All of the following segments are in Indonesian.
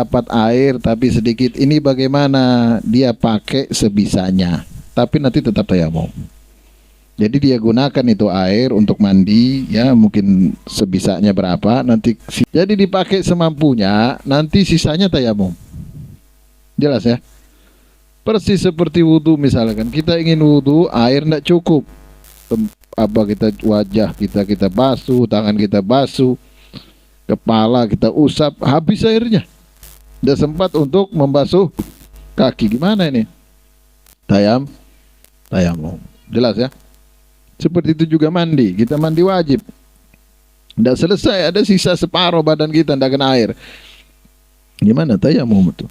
dapat air tapi sedikit, ini bagaimana? Dia pakai sebisanya, tapi nanti tetap tayamum. Jadi dia gunakan itu air untuk mandi, ya mungkin sebisanya berapa, nanti jadi dipakai semampunya, nanti sisanya tayamum. Jelas ya? Persis seperti wudhu misalkan, kita ingin wudhu, air tidak cukup. Kita wajah kita basuh, tangan kita basuh, kepala kita usap, habis airnya. Tidak sempat untuk membasuh kaki. Gimana ini? Tayamum. Jelas ya? Seperti itu juga mandi. Kita mandi wajib. Tidak selesai, ada sisa separuh badan kita tidak kena air. Gimana tayamum itu?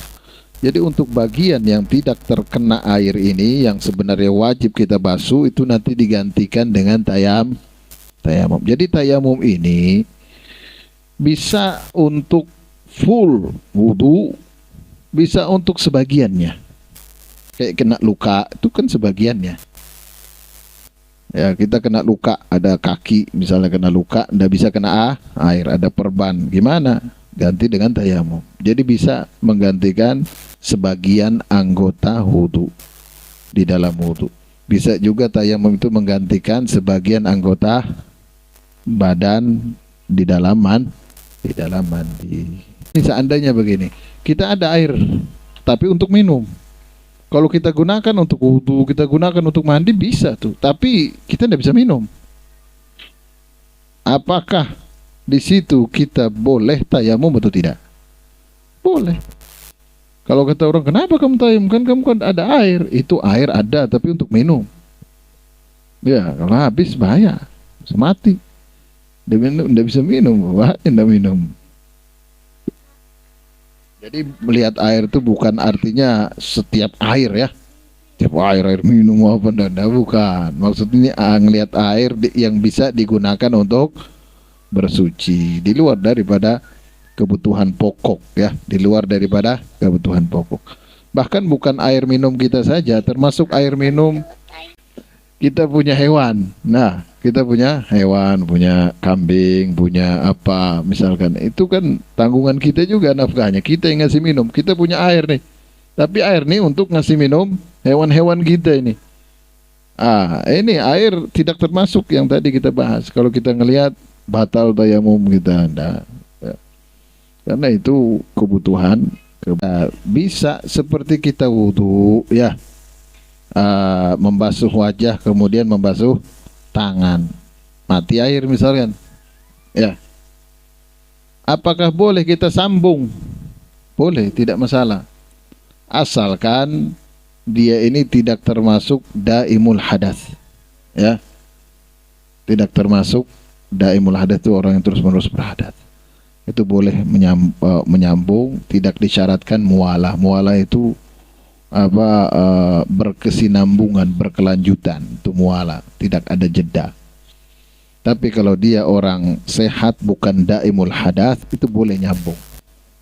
Jadi untuk bagian yang tidak terkena air ini, yang sebenarnya wajib kita basuh, itu nanti digantikan dengan tayamum. Jadi tayamum ini bisa untuk full wudu, bisa untuk sebagiannya. Kayak kena luka, itu kan sebagiannya. Ya, kita kena luka, ada kaki misalnya kena luka, ndak bisa kena air, ada perban, gimana? Ganti dengan tayamum. Jadi bisa menggantikan sebagian anggota wudu di dalam wudu. Bisa juga tayamum itu menggantikan sebagian anggota badan di dalam mandi. Ini seandainya begini, kita ada air tapi untuk minum. Kalau kita gunakan untuk wudu, kita gunakan untuk mandi bisa tuh, tapi kita tidak bisa minum. Apakah di situ kita boleh tayamum atau tidak? Boleh. Kalau kata orang, kenapa kamu tayamum? Kan kamu kan ada air. Itu air ada, tapi untuk minum. Ya, kalau habis bahaya, bisa mati. Tidak bisa minum, bahaya tidak minum. Jadi melihat air itu bukan artinya setiap air ya. Setiap air minum apa enggak, bukan. Maksudnya ngelihat air yang bisa digunakan untuk bersuci di luar daripada kebutuhan pokok ya, di luar daripada kebutuhan pokok. Bahkan bukan air minum kita saja, termasuk air minum kita punya hewan. Nah, kita punya hewan, punya kambing, punya apa misalkan, itu kan tanggungan kita juga nafkahnya. Kita yang ngasih minum, kita punya air nih. Tapi air nih untuk ngasih minum hewan-hewan kita ini. Ini air tidak termasuk yang tadi kita bahas. Kalau kita ngelihat batal tayamum kita, enggak. Karena itu kebutuhan. Bisa seperti kita wudu ya, membasuh wajah kemudian membasuh tangan, mati air misalkan ya, apakah boleh kita sambung? Boleh, tidak masalah, asalkan dia ini tidak termasuk daimul hadas ya. Tidak termasuk daimul hadas itu orang yang terus-menerus berhadas. Itu boleh menyambung, tidak disyaratkan mualah. Mualah itu berkesinambungan, berkelanjutan, itu mualah, tidak ada jeda. Tapi kalau dia orang sehat bukan daimul hadas, itu boleh nyambung.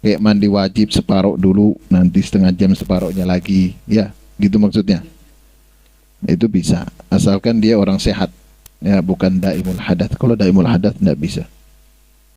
Kayak mandi wajib separuh dulu, nanti setengah jam separuhnya lagi, ya, gitu maksudnya. Itu bisa, asalkan dia orang sehat, ya, bukan daimul hadas. Kalau daimul hadas tidak bisa.